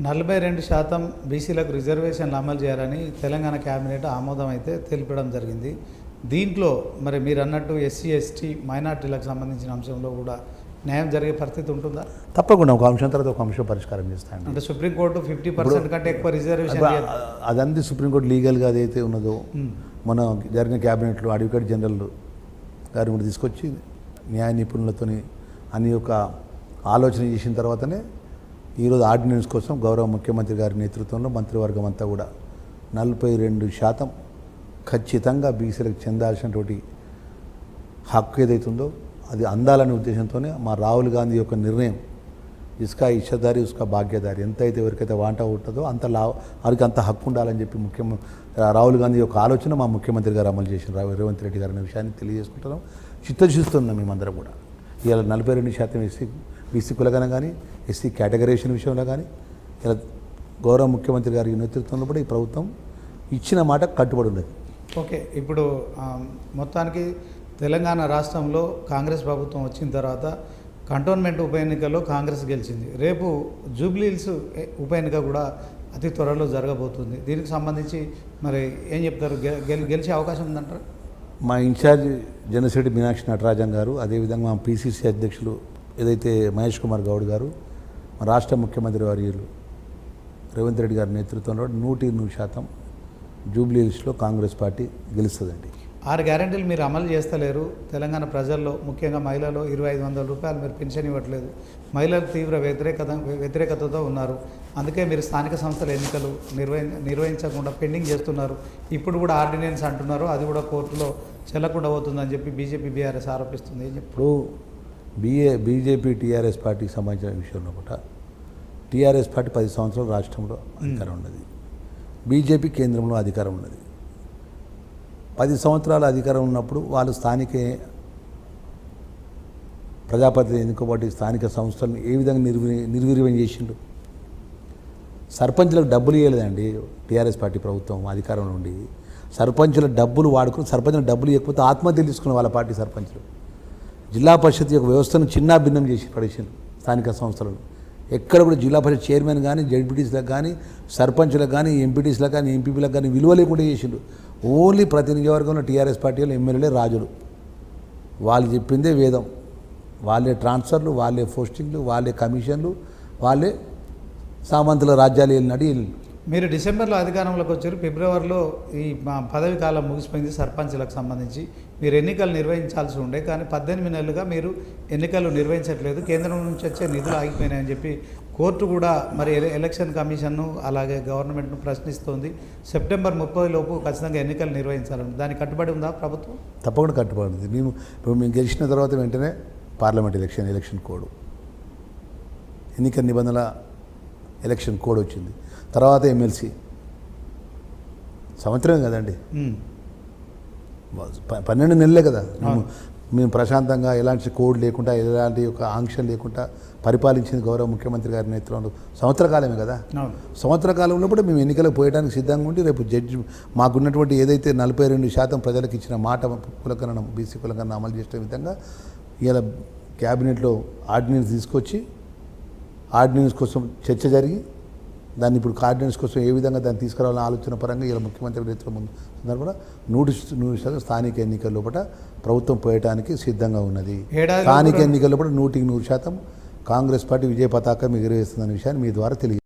42% బీసీలకు రిజర్వేషన్లు అమలు చేయాలని తెలంగాణ కేబినెట్ ఆమోదం అయితే తెలిపడం జరిగింది. దీంట్లో మరి మీరు అన్నట్టు ఎస్సీ ఎస్టీ మైనార్టీలకు సంబంధించిన అంశంలో కూడా న్యాయం జరిగే పరిస్థితి ఉంటుందా? తప్పకుండా ఒక అంశం తర్వాత ఒక అంశం పరిష్కారం చేస్తాను. అంటే సుప్రీంకోర్టు 50% కంటే ఎక్కువ రిజర్వేషన్ అదంతా సుప్రీంకోర్టు లీగల్గా అదైతే ఉన్నదో మన జరిగిన క్యాబినెట్లో అడ్వకేట్ జనరల్ గారి కూడా తీసుకొచ్చి న్యాయ నిపుణులతో అన్ని యొక్క ఆలోచన చేసిన తర్వాతనే ఈరోజు ఆర్డినెన్స్ కోసం గౌరవ ముఖ్యమంత్రి గారి నేతృత్వంలో మంత్రివర్గం అంతా కూడా 42% ఖచ్చితంగా బీసీలకు చెందాల్సినటువంటి హక్కు ఏదైతుందో అది అందాలనే ఉద్దేశంతోనే మా రాహుల్ గాంధీ యొక్క నిర్ణయం ఇసుక ఇచ్చదారి ఉసుక భాగ్యదారి ఎంతైతే ఎవరికైతే వాంట ఉంటుందో వారికి అంత హక్కు ఉండాలని చెప్పి రాహుల్ గాంధీ యొక్క ఆలోచన మా ముఖ్యమంత్రి గారు అమలు చేసిన రేవంత్ రెడ్డి గారు అనే విషయాన్ని తెలియజేసుకుంటున్నాం. చిత్తశుస్తున్నాం మేమందరం కూడా. ఇవాళ 42% బీసీ కులగన కానీ ఎస్సీ కేటగరైజేషన్ విషయంలో కానీ ఇలా గౌరవ ముఖ్యమంత్రి గారి నేతృత్వంలో కూడా ఈ ప్రభుత్వం ఇచ్చిన మాట కట్టుబడి ఉన్నది. ఓకే, ఇప్పుడు మొత్తానికి తెలంగాణ రాష్ట్రంలో కాంగ్రెస్ ప్రభుత్వం వచ్చిన తర్వాత కంటోన్మెంట్ ఉప ఎన్నికల్లో కాంగ్రెస్ గెలిచింది. రేపు జూబ్లీహిల్స్ ఉప ఎన్నిక కూడా అతి త్వరలో జరగబోతుంది. దీనికి సంబంధించి మరి ఏం చెప్తారు? గెలిచే అవకాశం ఉందంటారు? మా ఇన్ఛార్జ్ జనసేటి మీనాక్షి నటరాజన్ గారు, అదేవిధంగా మా పీసీసీ అధ్యక్షులు ఏదైతే మహేష్ కుమార్ గౌడ్ గారు, మా రాష్ట్ర ముఖ్యమంత్రి వర్యులు రేవంత్ రెడ్డి గారి నేతృత్వంలో 100% జూబ్లీహిల్స్లో కాంగ్రెస్ పార్టీ గెలుస్తుందండి. 6 గ్యారెంటీలు మీరు అమలు చేస్తలేరు. తెలంగాణ ప్రజల్లో ముఖ్యంగా మహిళలు 2500 రూపాయలు మీరు పెన్షన్ ఇవ్వట్లేదు. మహిళలు తీవ్ర వ్యతిరేకతతో ఉన్నారు. అందుకే మీరు స్థానిక సంస్థల ఎన్నికలు నిర్వహించకుండా పెండింగ్ చేస్తున్నారు. ఇప్పుడు కూడా ఆర్డినెన్స్ అంటున్నారు, అది కూడా కోర్టులో చెల్లకుండా పోతుందని చెప్పి బీజేపీ బీఆర్ఎస్ ఆరోపిస్తుంది. ఇప్పుడు బీజేపీ టీఆర్ఎస్ పార్టీకి సంబంధించిన విషయంలో కూడా టీఆర్ఎస్ పార్టీ 10 సంవత్సరాలు రాష్ట్రంలో అధికారం ఉన్నది, బీజేపీ కేంద్రంలో అధికారం ఉన్నది. 10 సంవత్సరాల అధికారం ఉన్నప్పుడు వాళ్ళు స్థానిక ప్రజాప్రతినిధులు ఎన్నుకోబట్టి స్థానిక సంస్థలను ఏ విధంగా నిర్వీర్యం చేసిండు? సర్పంచులకు డబ్బులు ఇవ్వలేదండి టీఆర్ఎస్ పార్టీ ప్రభుత్వం అధికారంలో ఉండి. సర్పంచుల డబ్బులు వాడుకుని సర్పంచుల డబ్బులు ఇవ్వకపోతే ఆత్మహత్యలు తీసుకున్న వాళ్ళ పార్టీ సర్పంచులు. జిల్లా పరిషత్ యొక్క వ్యవస్థను చిన్నా భిన్నం చేసి పడేసిండు స్థానిక సంస్థలను. ఎక్కడ కూడా జిల్లా పరిషత్ చైర్మన్ కానీ జడ్పీటీసీలకు కానీ సర్పంచులకు కానీ ఎంపీటీసీలకు కానీ ఎంపీపీలకు కానీ విలువ లేకుండా చేసిండు. ఓన్లీ ప్రతి నియోజకవర్గంలో టీఆర్ఎస్ పార్టీలో ఎమ్మెల్యేలే రాజులు. వాళ్ళు చెప్పిందే వేదం. వాళ్ళే ట్రాన్స్ఫర్లు, వాళ్ళే పోస్టింగ్లు, వాళ్ళే కమిషన్లు, వాళ్ళే సామంతుల రాజ్యాలు వెళ్ళినట్టు. మీరు డిసెంబర్లో అధికారంలోకి వచ్చారు, ఫిబ్రవరిలో ఈ పదవి కాలం ముగిసిపోయింది సర్పంచ్లకు సంబంధించి. మీరు ఎన్నికలు నిర్వహించాల్సి ఉండే, కానీ 18 నెలలుగా మీరు ఎన్నికలు నిర్వహించట్లేదు. కేంద్రం నుంచి వచ్చే నిధులు ఆగిపోయినాయని చెప్పి కోర్టు కూడా మరి ఎలక్షన్ కమిషన్ను అలాగే గవర్నమెంట్ను ప్రశ్నిస్తోంది. సెప్టెంబర్ 30 లోపు ఖచ్చితంగా ఎన్నికలు నిర్వహించాలని. దానికి కట్టుబడి ఉందా ప్రభుత్వం? తప్పకుండా కట్టుబడి ఉంది. మేము గెలిచిన తర్వాత వెంటనే పార్లమెంట్ ఎలక్షన్ కోడ్, ఎన్నికల నిబంధనల ఎలక్షన్ కోడ్ వచ్చింది. తర్వాత ఎమ్మెల్సీ సంవత్సరం కదండి, 12 నెలలే కదా. మేము ప్రశాంతంగా ఎలాంటి కోడ్ లేకుండా ఎలాంటి ఒక ఆంక్షలు లేకుండా పరిపాలించింది గౌరవ ముఖ్యమంత్రి గారి నేతృత్వంలో సంవత్సర కాలమే కదా. సంవత్సర కాలంలో కూడా మేము ఎన్నికలకు పోయడానికి సిద్ధంగా ఉండి రేపు జడ్జి మాకున్నటువంటి ఏదైతే 42% ప్రజలకు ఇచ్చిన మాట కులగణన బీసీ కులగణన అమలు చేసే విధంగా ఇలా క్యాబినెట్లో ఆర్డినెన్స్ తీసుకొచ్చి ఆర్డినెన్స్ కోసం చర్చ జరిగి దాన్ని ఇప్పుడు ఆర్డినెన్స్ కోసం ఏ విధంగా దాన్ని తీసుకురావాలని ఆలోచన పరంగా ఇలా ముఖ్యమంత్రి నేతృత్వం ముందు కూడా 100% స్థానిక ఎన్నికల లోపల ప్రభుత్వం పోయటానికి సిద్ధంగా ఉన్నది. స్థానిక ఎన్నికల లోపల 100% కాంగ్రెస్ పార్టీ విజయ పతాకం ఎగురవేస్తుందనే విషయాన్ని మీ ద్వారా తెలియజేస్తుంది.